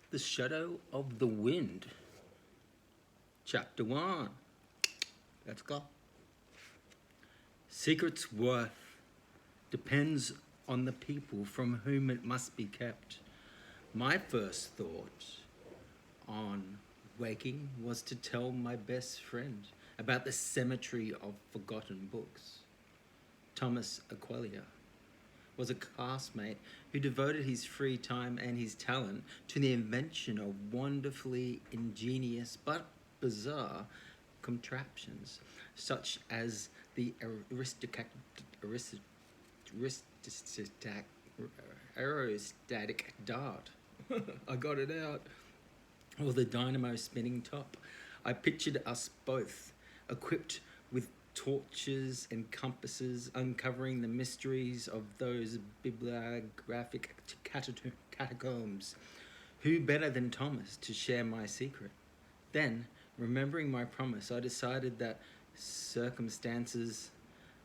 The Shadow of the Wind, Chapter 1. Let's go. Secret's worth depends on the people from whom it must be kept. My first thought on waking was to tell my best friend about the cemetery of forgotten books. Thomas Aquila was a classmate who devoted his free time and his talent to the invention of wonderfully ingenious but bizarre contraptions, such as the aerostatic dart. I got it out. Or the dynamo spinning top. I pictured us both, equipped with torches and compasses, uncovering the mysteries of those bibliographic catacombs. Who better than Thomas to share my secret? Then, remembering my promise, I decided that circumstances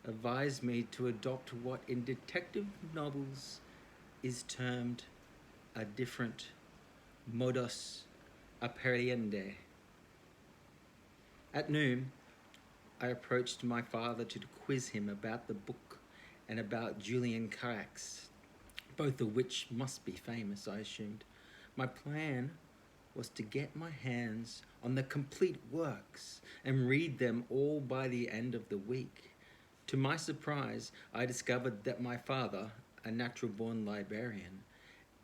advised me to adopt what in detective novels is termed a different modus operandi. At noon, I approached my father to quiz him about the book and about Julian Carax, both of which must be famous, I assumed. My plan was to get my hands on the complete works and read them all by the end of the week. To my surprise, I discovered that my father, a natural-born librarian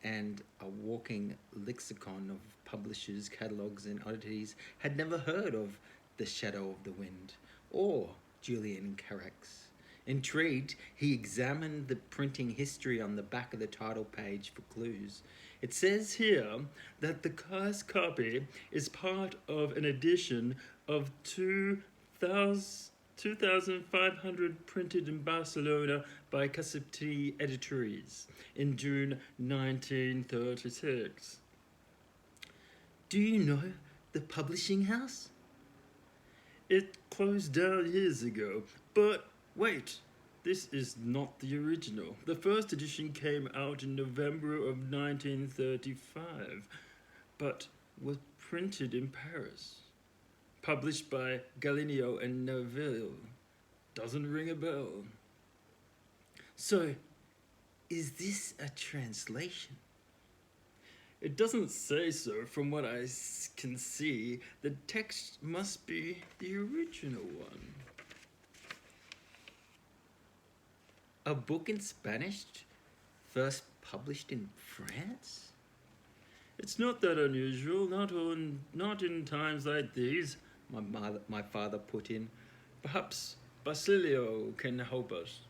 and a walking lexicon of publishers, catalogues, and oddities, had never heard of The Shadow of the Wind or Julian Carax. Intrigued, he examined the printing history on the back of the title page for clues. It says here that the first copy is part of an edition of 2,500 printed in Barcelona by Cassetti Editores in June 1936. Do you know the publishing house? It closed down years ago, but wait, this is not the original. The first edition came out in November of 1935, but was printed in Paris. Published by Gallieno and Nerville. Doesn't ring a bell. So, is this a translation? It doesn't say so. From what I can see, the text must be the original one. A book in Spanish, first published in France? It's not that unusual, not in times like these, my father put in. Perhaps Basilio can help us.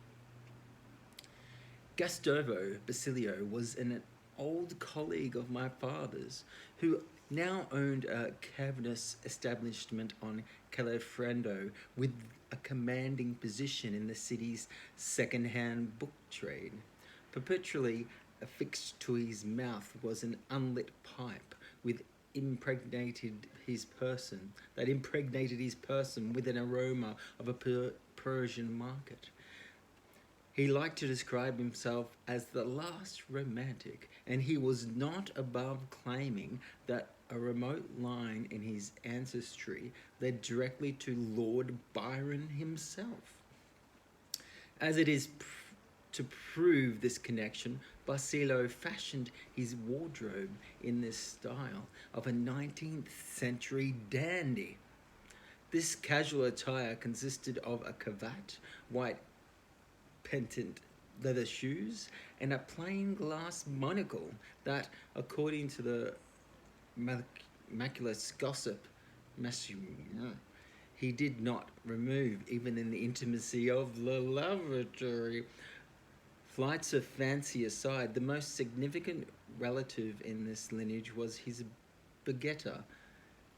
Gustavo Basilio was an old colleague of my father's who now owned a cavernous establishment on Calafrando with a commanding position in the city's second-hand book trade. Perpetually affixed to his mouth was an unlit pipe that impregnated his person with an aroma of a Persian market. He liked to describe himself as the last romantic, and he was not above claiming that a remote line in his ancestry led directly to Lord Byron himself. As it is to prove this connection, Basilio fashioned his wardrobe in this style of a 19th century dandy. This casual attire consisted of a cravat, white pendant leather shoes, and a plain glass monocle that, according to the maculous gossip, he did not remove even in the intimacy of the lavatory. Flights of fancy aside, the most significant relative in this lineage was his begetter,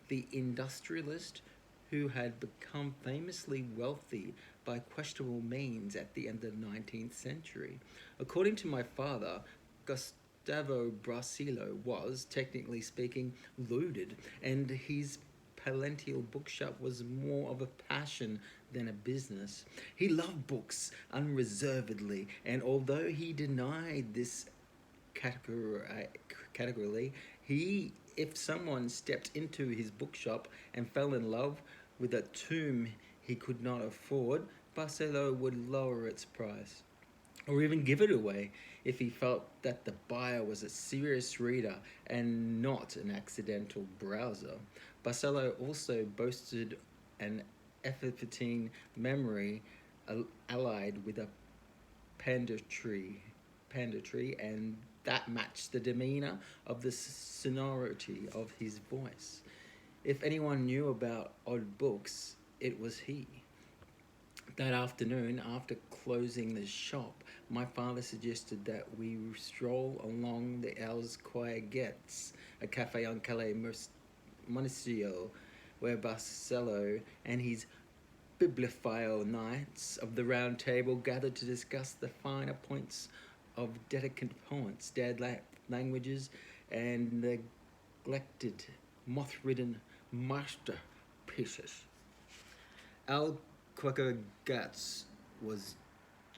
the industrialist who had become famously wealthy by questionable means at the end of the 19th century. According to my father, Gustavo Basilio was, technically speaking, loaded, and his palatial bookshop was more of a passion than a business. He loved books unreservedly, and although he denied this categorically, he if someone stepped into his bookshop and fell in love with a tome he could not afford, Barcelo would lower its price, or even give it away if he felt that the buyer was a serious reader and not an accidental browser. Barcelo also boasted an effervescing memory allied with a panda tree, and that matched the demeanor of the sonority of his voice. If anyone knew about odd books, it was he. That afternoon, after closing the shop, my father suggested that we stroll along the Els Quaguettes, a cafe on Calais Monasterio, where Barcelo and his bibliophile knights of the Round Table gathered to discuss the finer points of decadent poets, dead languages, and neglected, moth-ridden masterpieces. Al Quaker Guts was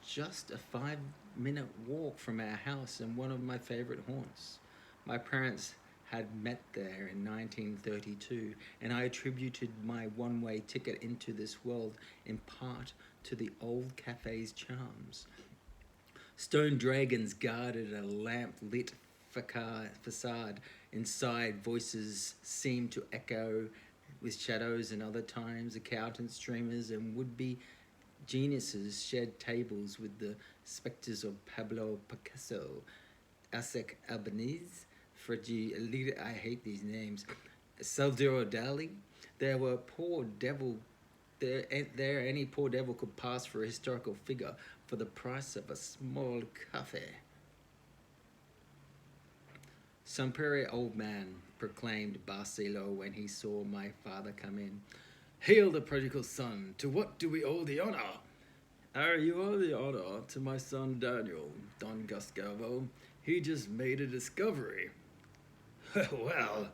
just a 5-minute walk from our house and one of my favorite haunts. My parents had met there in 1932, and I attributed my one-way ticket into this world in part to the old cafe's charms. Stone dragons guarded a lamp-lit facade. Inside, voices seemed to echo with shadows, and other times accountants, dreamers, and would-be geniuses shared tables with the spectres of Pablo Picasso, Asek Albanese, I hate these names, Salvador Dali. There were poor devil. There any poor devil could pass for a historical figure for the price of a small cafe. Some very old man, proclaimed Barcelo when he saw my father come in. Hail the prodigal son! To what do we owe the honor? You owe the honor to my son Daniel, Don Gustavo. He just made a discovery. Well,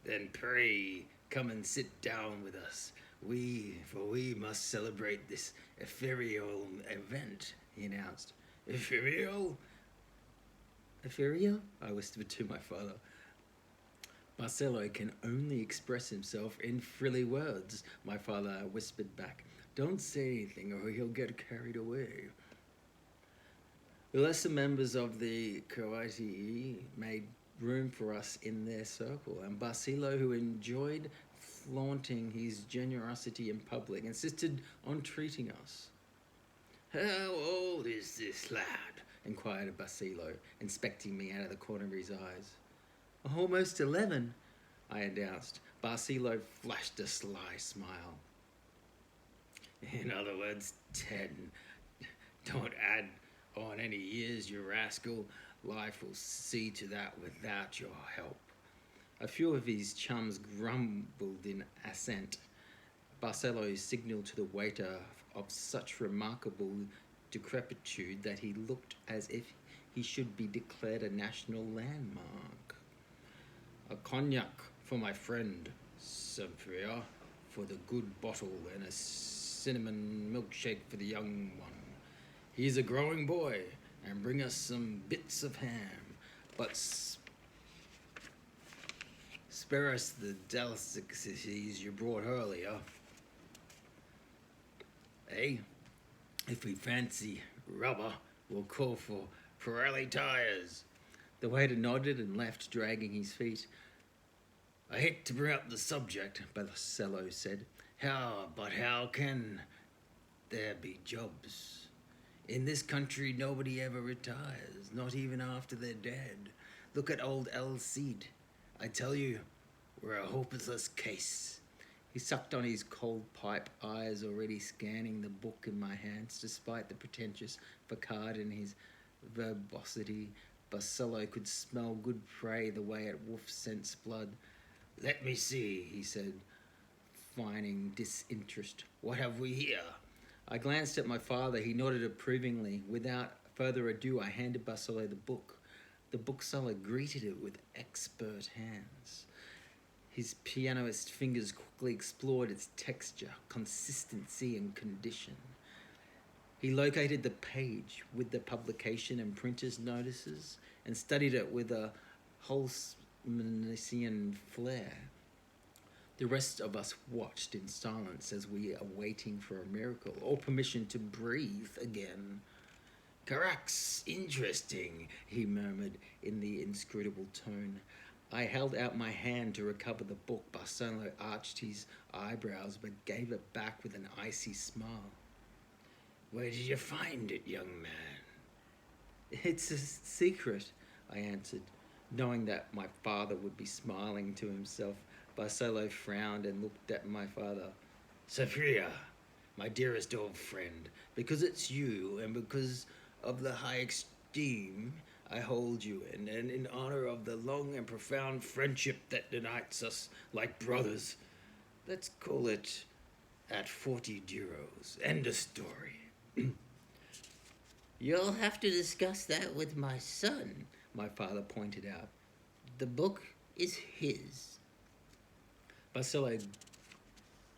then pray come and sit down with us. For we must celebrate this ethereal event, he announced. Ethereal? Ethereal? I whispered to my father. Barcelo can only express himself in frilly words, my father whispered back. Don't say anything or he'll get carried away. The lesser members of the Croati made room for us in their circle, and Barcelo, who enjoyed flaunting his generosity in public, insisted on treating us. How old is this lad? Inquired Barcelo, inspecting me out of the corner of his eyes. Almost 11, I announced. Barcelo flashed a sly smile. In other words, 10. Don't add on any years, you rascal. Life will see to that without your help. A few of his chums grumbled in assent. Barcelo signalled to the waiter of such remarkable decrepitude that he looked as if he should be declared a national landmark. A cognac for my friend, Symphria, for the good bottle, and a cinnamon milkshake for the young one. He's a growing boy, and bring us some bits of ham, but spare us the delicacies you brought earlier. If we fancy rubber, we'll call for Pirelli tires. The waiter nodded and left, dragging his feet. I hate to bring up the subject, Barcelo said. But how can there be jobs? In this country, nobody ever retires, not even after they're dead. Look at old El Cid. I tell you, we're a hopeless case. He sucked on his cold pipe, eyes already scanning the book in my hands, despite the pretentious facade in his verbosity. Barcelo could smell good prey the way a wolf scents blood. Let me see, he said, feigning disinterest. What have we here? I glanced at my father. He nodded approvingly. Without further ado, I handed Barcelo the book. The bookseller greeted it with expert hands. His pianist fingers quickly explored its texture, consistency, and condition. He located the page with the publication and printer's notices and studied it with a Venetian flair. The rest of us watched in silence as we are waiting for a miracle or permission to breathe again. Carax, interesting, he murmured in the inscrutable tone. I held out my hand to recover the book. Barcelo arched his eyebrows but gave it back with an icy smile. Where did you find it, young man? It's a secret, I answered, knowing that my father would be smiling to himself. Barcelo frowned and looked at my father. Sophia, my dearest old friend, because it's you and because of the high esteem I hold you in, and in honor of the long and profound friendship that unites us like brothers, let's call it at 40 duros. End of story. You'll have to discuss that with my son, my father pointed out. The book is his. Barcelo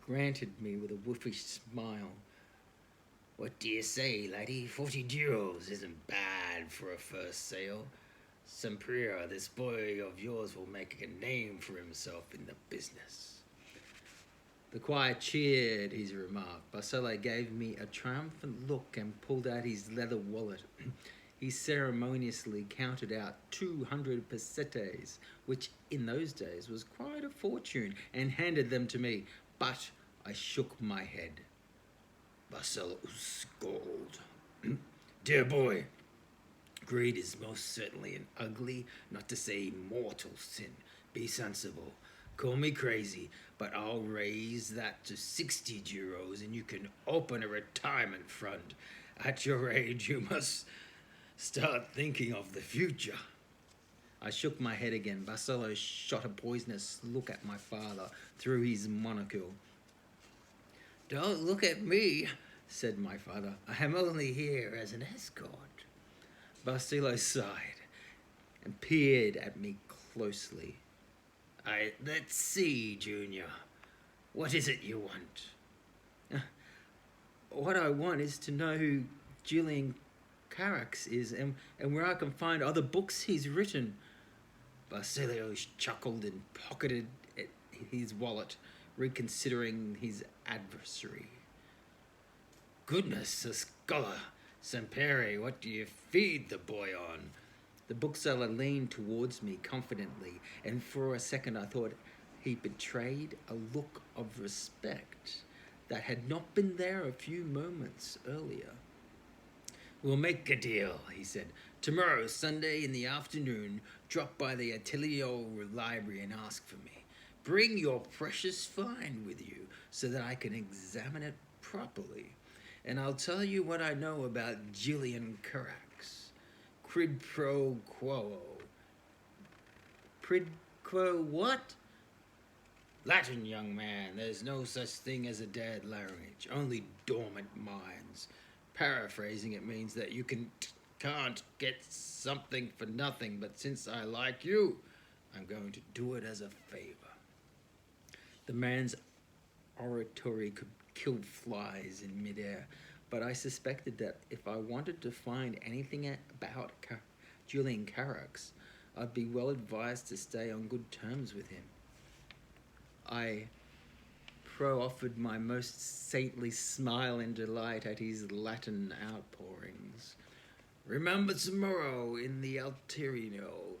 granted me with a wolfish smile. What do you say, laddie? 40 duros isn't bad for a first sale. Sampria, this boy of yours will make a name for himself in the business. The choir cheered his remark. Barcelo gave me a triumphant look and pulled out his leather wallet. He ceremoniously counted out 200 pesetes, which in those days was quite a fortune, and handed them to me. But I shook my head. Barcelo scowled. Dear boy, greed is most certainly an ugly, not to say mortal sin. Be sensible. Call me crazy, but I'll raise that to 60 duros and you can open a retirement fund. At your age, you must start thinking of the future. I shook my head again. Barcelo shot a poisonous look at my father through his monocle. Don't look at me, said my father. I am only here as an escort. Barcelo sighed and peered at me closely. Let's see, Junior. What is it you want? What I want is to know who Julian Carax is and where I can find other books he's written. Barcelo chuckled and pocketed his wallet, reconsidering his adversary. Goodness, a scholar. Sampere, what do you feed the boy on? The bookseller leaned towards me confidently, and for a second I thought he betrayed a look of respect that had not been there a few moments earlier. We'll make a deal, he said. Tomorrow, Sunday in the afternoon, drop by the Atelier Library and ask for me. Bring your precious find with you so that I can examine it properly. And I'll tell you what I know about Julian Carax. Quid pro quo. Quid quo what? Latin, young man. There's no such thing as a dead language, only dormant minds. Paraphrasing, it means that you can't get something for nothing, but since I like you, I'm going to do it as a favor. The man's oratory could kill flies in midair, but I suspected that if I wanted to find anything about Julian Carax, I'd be well advised to stay on good terms with him. I offered my most saintly smile in delight at his Latin outpourings. Remember tomorrow in the Alterino,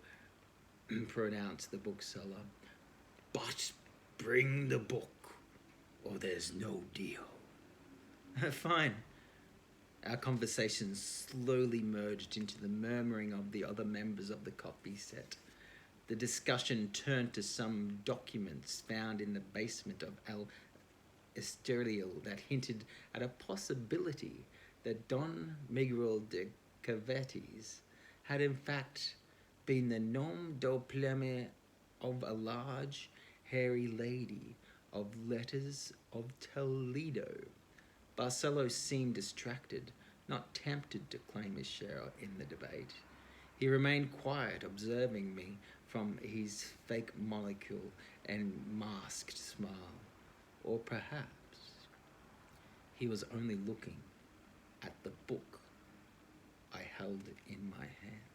pronounced the bookseller. But bring the book, or there's no deal. Fine. Our conversation slowly merged into the murmuring of the other members of the coffee set. The discussion turned to some documents found in the basement of El Estoril that hinted at a possibility that Don Miguel de Cavetes had in fact been the nom de plume of a large, hairy lady of letters of Toledo. Barcelo seemed distracted, not tempted to claim his share in the debate. He remained quiet, observing me from his fake monocle and masked smile. Or perhaps he was only looking at the book I held in my hand.